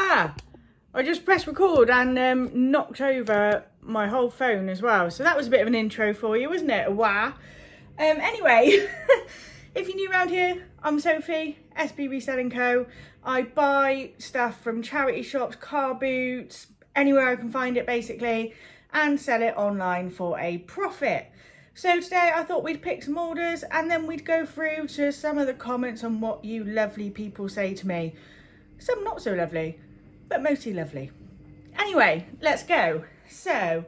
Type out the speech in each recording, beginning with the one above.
Ah, I just pressed record and knocked over my whole phone as well. So that was a bit of an intro for you, wasn't it? Wow. Anyway, if you're new around here, I'm Sophie, SB Reselling Co. I buy stuff from charity shops, car boots, anywhere I can find it basically, and sell it online for a profit. So today I thought we'd pick some orders and then we'd go through to some of the comments on what you lovely people say to me. Some not so lovely, but mostly lovely. Anyway, let's go. So,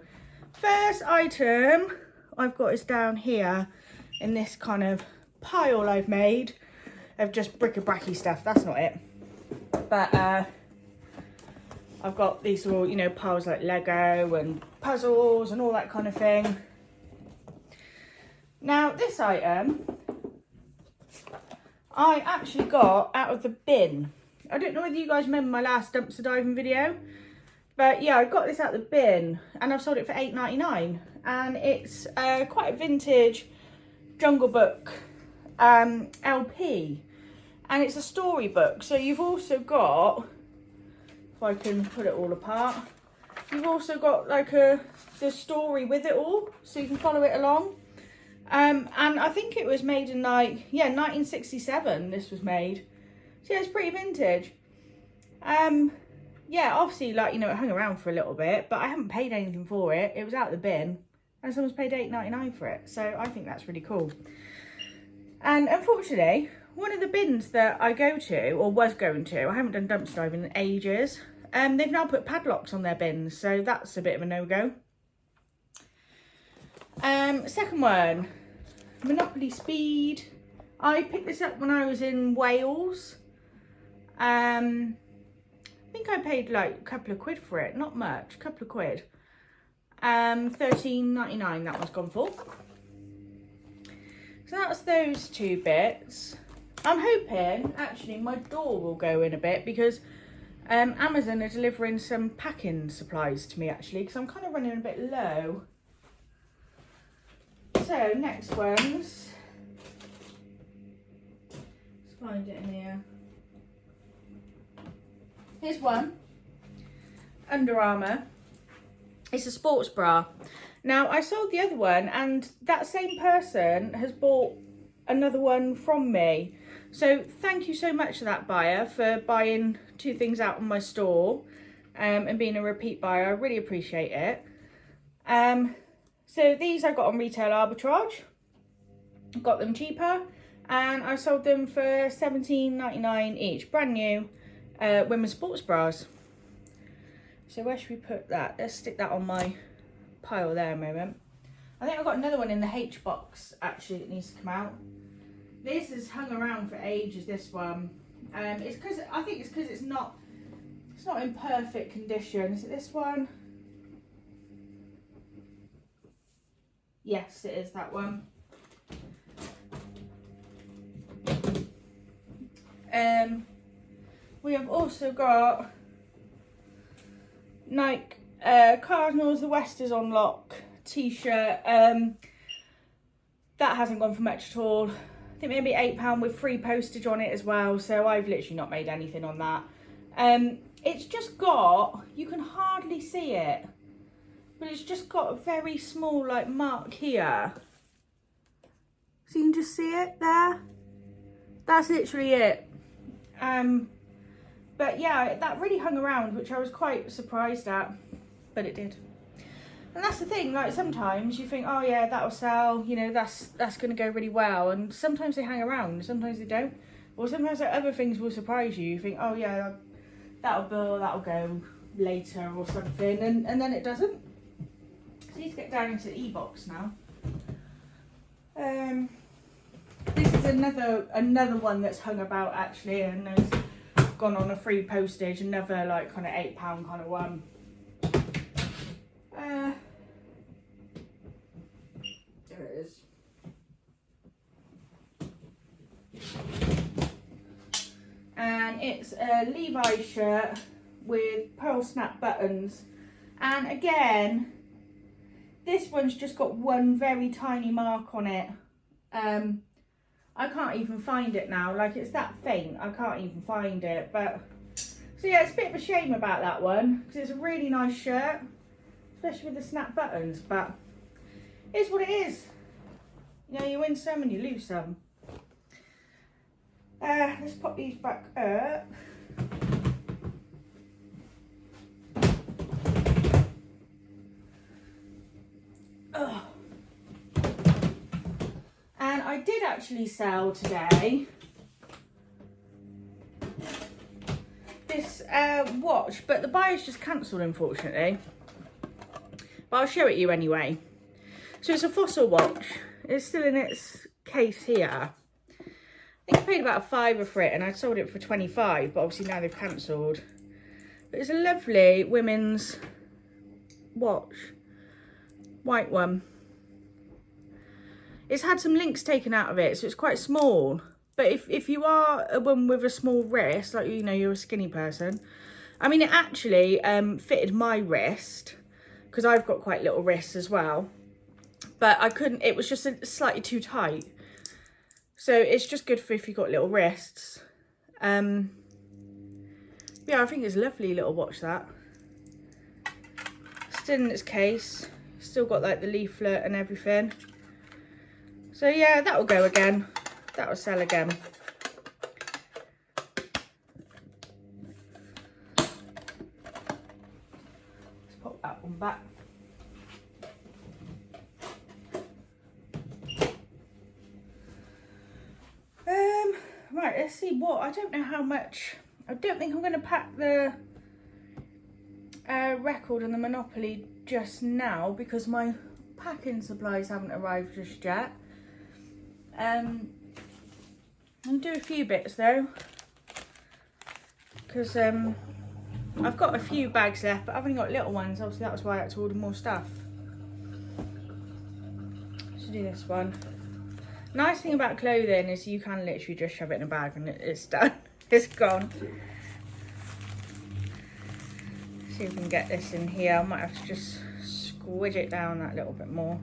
first item I've got is down here in this kind of pile I've made of just bric-a-bracy stuff. That's not it. But I've got these all, you know, piles like Lego and puzzles and all that kind of thing. Now, this item I actually got out of the bin. I don't know whether you guys remember my last dumpster diving video, but yeah, I got this out of the bin and I've sold it for £8.99, and it's quite a vintage Jungle Book LP, and it's a storybook. So you've also got, if I can put it all apart, you've also got like the story with it all, so you can follow it along. And I think it was made in 1967 this was made. So yeah, it's pretty vintage. Yeah, obviously, like, you know, it hung around for a little bit, but I haven't paid anything for it. It was out of the bin and someone's paid £8.99 for it. So I think that's really cool. And unfortunately, one of the bins that I go to, or was going to, I haven't done dumpster diving in ages, they've now put padlocks on their bins, so that's a bit of a no-go. Second one, Monopoly Speed. I picked this up when I was in Wales. I think I paid like a couple of quid for it, not much, a couple of quid. £13.99 that one's gone for. So that's those two bits. I'm hoping actually my door will go in a bit because Amazon are delivering some packing supplies to me actually, because I'm kind of running a bit low. So next ones, let's find it in here. Here's one, Under Armour. It's a sports bra. Now I sold the other one and that same person has bought another one from me. So thank you so much to that buyer for buying two things out of my store and being a repeat buyer. I really appreciate it. So these I got on retail arbitrage. Got them cheaper and I sold them for £17.99 each. Brand new women's sports bras. So where should we put that? Let's stick that on my pile there a moment. I think I've got another one in the H box actually that needs to come out. This has hung around for ages, this one. It's because I think it's because it's not in perfect condition. Is it this one? Yes, it is that one. We have also got Nike Cardinals, the West is on lock t-shirt. That hasn't gone for much at all. I think maybe £8 with free postage on it as well. So I've literally not made anything on that. It's just got, you can hardly see it, but it's just got a very small like mark here. So you can just see it there. That's literally it. But yeah, that really hung around, which I was quite surprised at, but it did. And that's the thing, like sometimes you think, oh yeah, that'll sell, you know, that's going to go really well. And sometimes they hang around, sometimes they don't. Or sometimes like, other things will surprise you. You think, oh yeah, that'll go later or something. And then it doesn't. So I need to get down into the e-box now. This is another one that's hung about actually, and has gone on a free postage, another like kind of £8 kind of one. There it is. And it's a Levi's shirt with pearl snap buttons, and again this one's just got one very tiny mark on it. I can't even find it now, like it's that faint, I can't even find it, but So yeah, it's a bit of a shame about that one because it's a really nice shirt, especially with the snap buttons, but it's what it is. You know, you win some and you lose some. Let's pop these back up. Oh. And I did actually sell today this watch, but the buyer's just cancelled, unfortunately. But I'll show it you anyway. So it's a Fossil watch. It's still in its case here. I think I paid about £5 for it and I sold it for 25, but obviously now they've cancelled. But it's a lovely women's watch. White one. It's had some links taken out of it, so it's quite small. But if you are a woman with a small wrist, like, you know, you're a skinny person. I mean, it actually fitted my wrist, because I've got quite little wrists as well. But I couldn't, it was just slightly too tight. So it's just good for if you've got little wrists. Yeah, I think it's a lovely little watch, that. Still in its case. Still got like the leaflet and everything. So yeah, that'll go again. That'll sell again. Let's pop that one back. Right, let's see what, I don't know how much, I don't think I'm going to pack the record and the Monopoly just now because my packing supplies haven't arrived just yet. I'll do a few bits though, because I've got a few bags left, but I've only got little ones. Obviously that was why I had to order more stuff. So do this one. Nice thing about clothing is you can literally just shove it in a bag and it's done. It's gone. See if we can get this in here. I might have to just squidge it down that little bit more,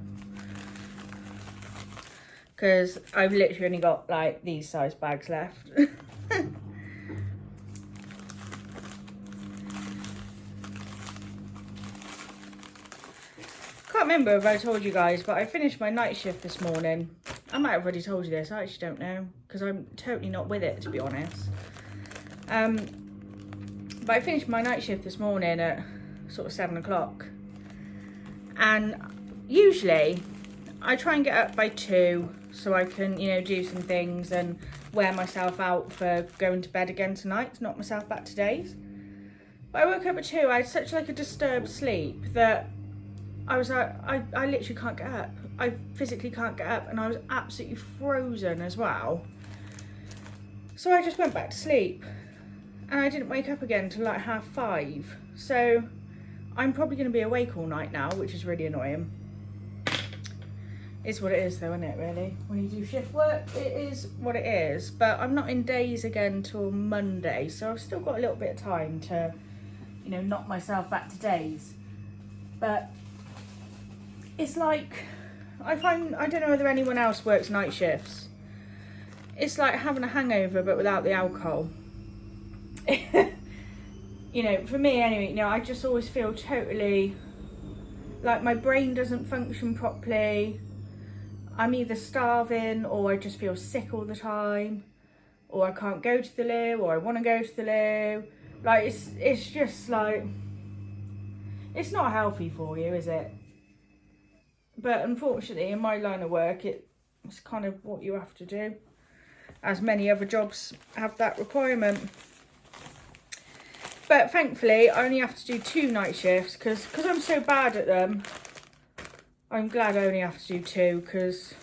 because I've literally only got like these size bags left. Can't remember if I told you guys, but I finished my night shift this morning. I might have already told you this, I actually don't know, because I'm totally not with it, to be honest. But I finished my night shift this morning at sort of 7 o'clock. And usually I try and get up by 2 so I can, you know, do some things and wear myself out for going to bed again tonight to knock myself back to days. But I woke up at 2, I had such like a disturbed sleep that I was like, I literally can't get up. I physically can't get up, and I was absolutely frozen as well. So I just went back to sleep and I didn't wake up again till like 5:30. So I'm probably going to be awake all night now, which is really annoying. It's what it is though, isn't it, really? When you do shift work, it is what it is. But I'm not in days again till Monday, so I've still got a little bit of time to, you know, knock myself back to days. But it's like, I find, I don't know whether anyone else works night shifts. It's like having a hangover but without the alcohol. You know, for me anyway, you know, I just always feel totally like my brain doesn't function properly. I'm either starving or I just feel sick all the time, or I can't go to the loo, or I want to go to the loo. Like it's just like, it's not healthy for you, is it? But unfortunately, in my line of work, it's kind of what you have to do, as many other jobs have that requirement. But thankfully, I only have to do 2 night shifts, because I'm so bad at them. I'm glad I only have to do 2, because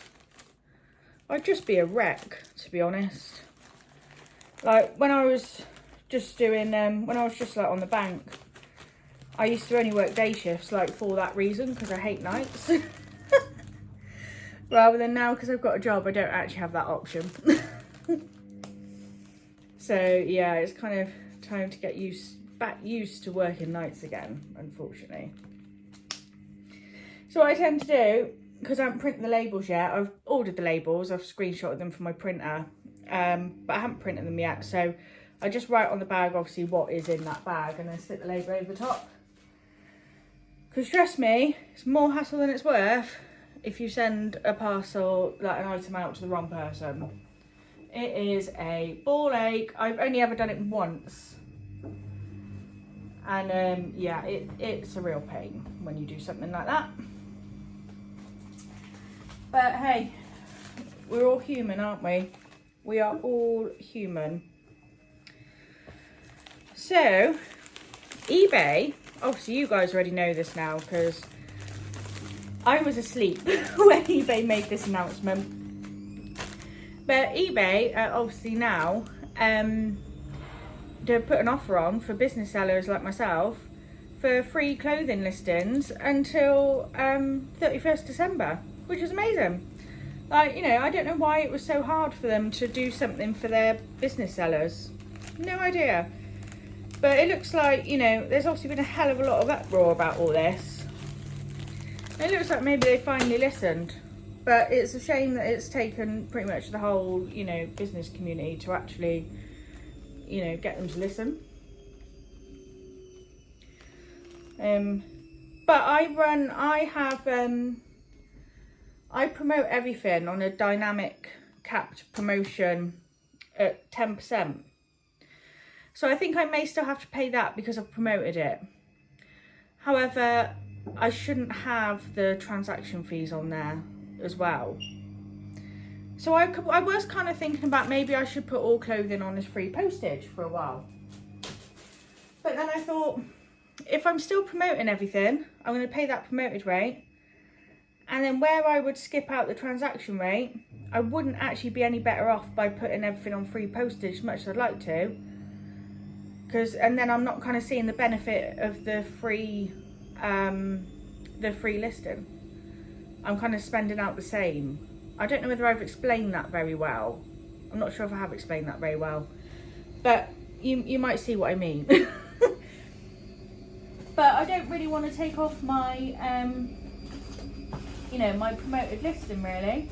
I'd just be a wreck, to be honest. Like, when I was just doing, when I was just like on the bank, I used to only work day shifts, like for that reason, because I hate nights. Rather than now, because I've got a job, I don't actually have that option. So yeah, it's kind of time to get back used to working nights again, unfortunately. So what I tend to do, because I haven't printed the labels yet, I've ordered the labels, I've screenshotted them from my printer, but I haven't printed them yet. So I just write on the bag, obviously, what is in that bag, and then stick the label over the top. Because trust me, it's more hassle than it's worth if you send a parcel, like an item out to the wrong person. It is a ball ache. I've only ever done it once. And yeah, it's a real pain when you do something like that. But hey, we're all human, aren't we? We are all human. So, eBay, obviously you guys already know this now because I was asleep when eBay made this announcement. But eBay, obviously now, to put an offer on for business sellers like myself for free clothing listings until 31st December, which is amazing. Like, you know, I don't know why it was so hard for them to do something for their business sellers. No idea. But it looks like, you know, there's obviously been a hell of a lot of uproar about all this. It looks like maybe they finally listened. But it's a shame that it's taken pretty much the whole, you know, business community to actually, you know, get them to listen. But I promote everything on a dynamic capped promotion at 10%. So I think I may still have to pay that because I've promoted it. However, I shouldn't have the transaction fees on there as well. So I was kind of thinking about maybe I should put all clothing on as free postage for a while. But then I thought, if I'm still promoting everything, I'm going to pay that promoted rate. And then where I would skip out the transaction rate, I wouldn't actually be any better off by putting everything on free postage as much as I'd like to. And then I'm not kind of seeing the benefit of the free listing. I'm kind of spending out the same. I don't know whether I've explained that very well. I'm not sure if I have explained that very well. But you might see what I mean. But I don't really want to take off my, you know, my promoted listing really.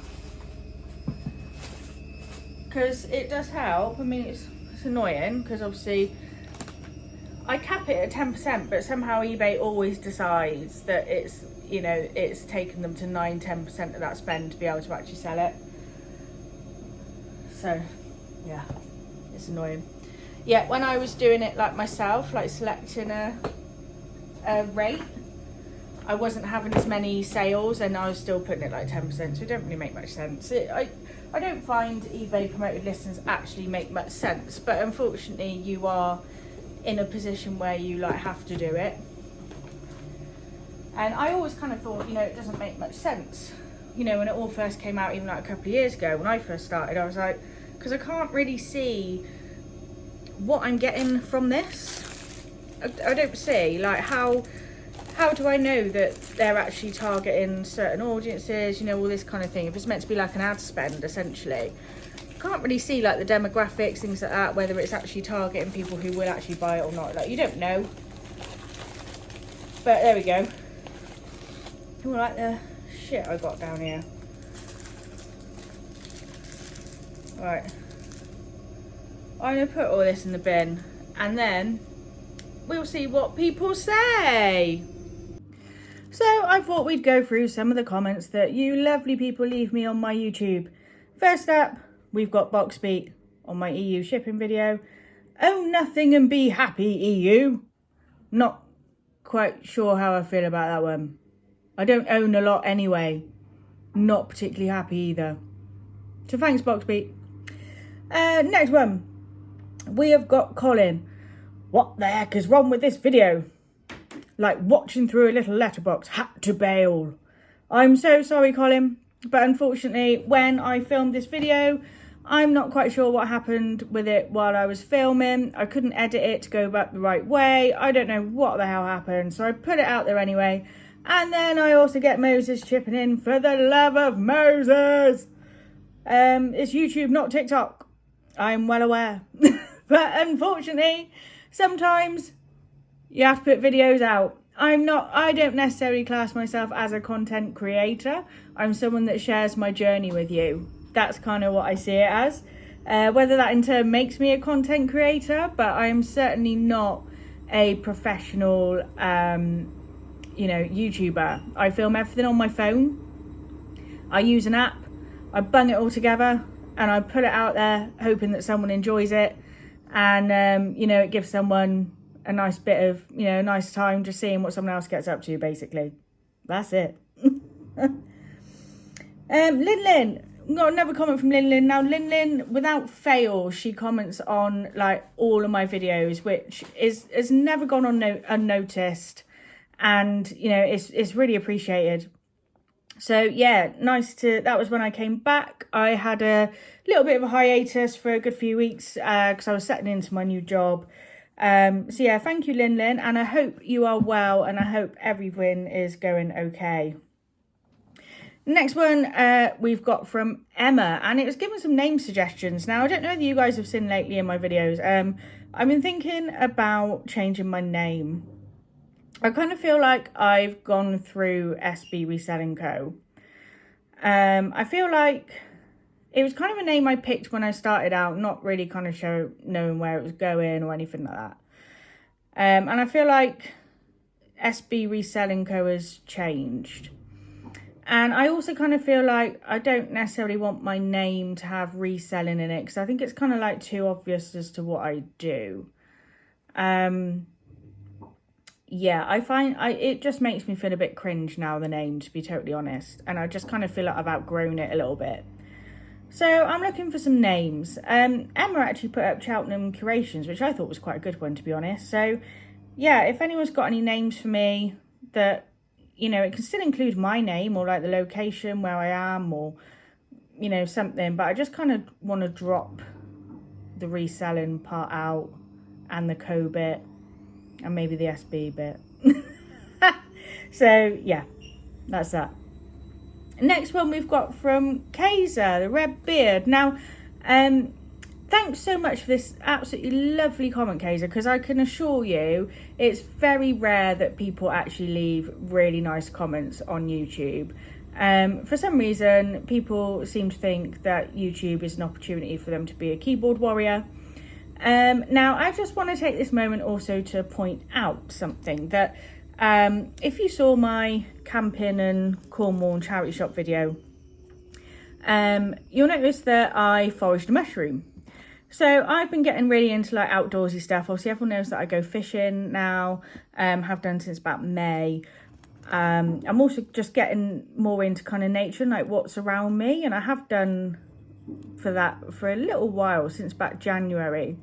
Because it does help. I mean, it's annoying because obviously I cap it at 10%, but somehow eBay always decides that it's, you know, it's taken them to 9-10% of that spend to be able to actually sell it. So, yeah, it's annoying. Yeah, when I was doing it like myself, like selecting a rate, I wasn't having as many sales and I was still putting it like 10%, so it don't really make much sense. I don't find eBay promoted listings actually make much sense, but unfortunately you are in a position where you like have to do it. And I always kind of thought, you know, it doesn't make much sense. You know, when it all first came out, even like a couple of years ago, when I first started, I was like, because I can't really see what I'm getting from this. I don't see, like, how do I know that they're actually targeting certain audiences, you know, all this kind of thing. If it's meant to be like an ad spend, essentially. Can't really see, like, the demographics, things like that, whether it's actually targeting people who will actually buy it or not. Like, you don't know. But there we go. Oh, like the shit I got down here. Right. I'm going to put all this in the bin and then we'll see what people say. So I thought we'd go through some of the comments that you lovely people leave me on my YouTube. First up, we've got Boxbeat on my EU shipping video. Own nothing and be happy, EU. Not quite sure how I feel about that one. I don't own a lot anyway. Not particularly happy either. So thanks, Boxbeat. Next one. We have got Colin. What the heck is wrong with this video? Like watching through a little letterbox. Had to bail. I'm so sorry, Colin. But unfortunately, when I filmed this video, I'm not quite sure what happened with it while I was filming. I couldn't edit it to go back the right way. I don't know what the hell happened. So I put it out there anyway. And then I also get Moses chipping in for the love of Moses. It's YouTube, not TikTok. I'm well aware. But unfortunately, sometimes you have to put videos out. I don't necessarily class myself as a content creator. I'm someone that shares my journey with you. That's kind of what I see it as. Whether that in turn makes me a content creator, but I'm certainly not a professional, you know, YouTuber. I film everything on my phone. I use an app, I bung it all together, and I put it out there hoping that someone enjoys it. And, you know, it gives someone a nice bit of, you know, a nice time just seeing what someone else gets up to, basically. That's it. Lin, got another comment from Lin. Now, Lin, without fail, she comments on, like, all of my videos, which has never gone on unnoticed. And, you know, it's really appreciated. So, yeah, that was when I came back. I had a little bit of a hiatus for a good few weeks because I was settling into my new job. So, yeah, thank you, Lin, and I hope you are well, and I hope everyone is going okay. Next one we've got from Emma, and it was given some name suggestions. Now, I don't know whether you guys have seen lately in my videos. I've been thinking about changing my name. I kind of feel like I've gone through SB Reselling Co. I feel like it was kind of a name I picked when I started out, not really kind of knowing where it was going or anything like that. And I feel like SB Reselling Co. has changed. And I also kind of feel like I don't necessarily want my name to have reselling in it, because I think it's kind of like too obvious as to what I do. Yeah, I find it just makes me feel a bit cringe now, the name, to be totally honest. And I just kind of feel like I've outgrown it a little bit. So I'm looking for some names. Emma actually put up Cheltenham Curations, which I thought was quite a good one, to be honest. So yeah, if anyone's got any names for me that, you know, it can still include my name or like the location where I am or, you know, something. But I just kind of want to drop the reselling part out and the co bit. And maybe the SB bit. So, yeah, that's that. Next one we've got from Kaiser, the Red Beard. Now, thanks so much for this absolutely lovely comment, Kaiser, because I can assure you it's very rare that people actually leave really nice comments on YouTube. For some reason, people seem to think that YouTube is an opportunity for them to be a keyboard warrior. Now, I just want to take this moment also to point out something that if you saw my camping and Cornwall and charity shop video, you'll notice that I foraged a mushroom. So I've been getting really into like outdoorsy stuff. Obviously, everyone knows that I go fishing now, have done since about May. I'm also just getting more into kind of nature and like what's around me, and I have done for that for a little while, since back January.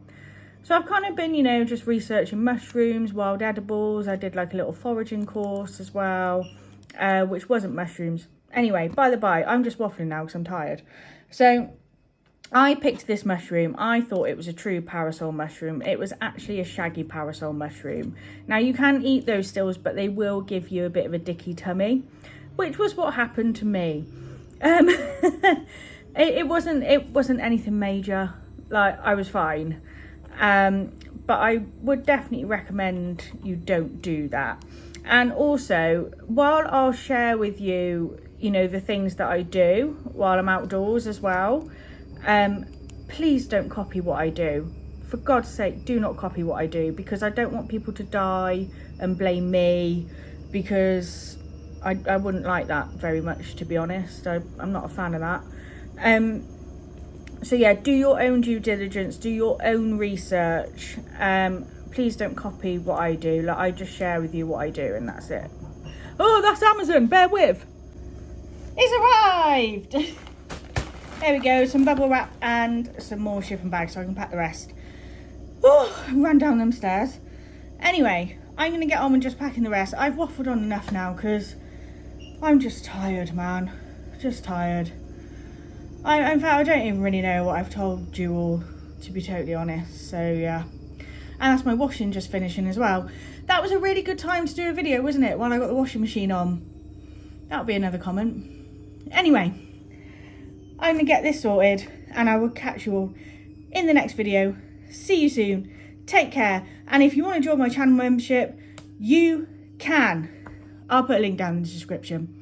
So I've kind of been, you know, just researching mushrooms, wild edibles. I did like a little foraging course as well, which wasn't mushrooms. Anyway, by the by, I'm just waffling now because I'm tired. So I picked this mushroom. I thought it was a true parasol mushroom. It was actually a shaggy parasol mushroom. Now, you can eat those stills, but they will give you a bit of a dicky tummy, which was what happened to me. It wasn't anything major. Like, I was fine. But I would definitely recommend you don't do that. And also, while I'll share with you, you know, the things that I do while I'm outdoors as well, please don't copy what I do. For God's sake, do not copy what I do, because I don't want people to die and blame me, because I wouldn't like that very much, to be honest. I'm not a fan of that. So yeah, do your own due diligence, do your own research. Please don't copy what I do. Like, I just share with you what I do, and that's it. Oh, that's Amazon, bear with. It's arrived. There we go, some bubble wrap and some more shipping bags so I can pack the rest. Oh, ran down them stairs. Anyway, I'm going to get on with just packing the rest. I've waffled on enough now because I'm just tired, man. Just tired. In fact, I don't even really know what I've told you all, to be totally honest. So, yeah. And that's my washing just finishing as well. That was a really good time to do a video, wasn't it? While I got the washing machine on. That'll be another comment. Anyway, I'm going to get this sorted, and I will catch you all in the next video. See you soon. Take care. And if you want to join my channel membership, you can. I'll put a link down in the description.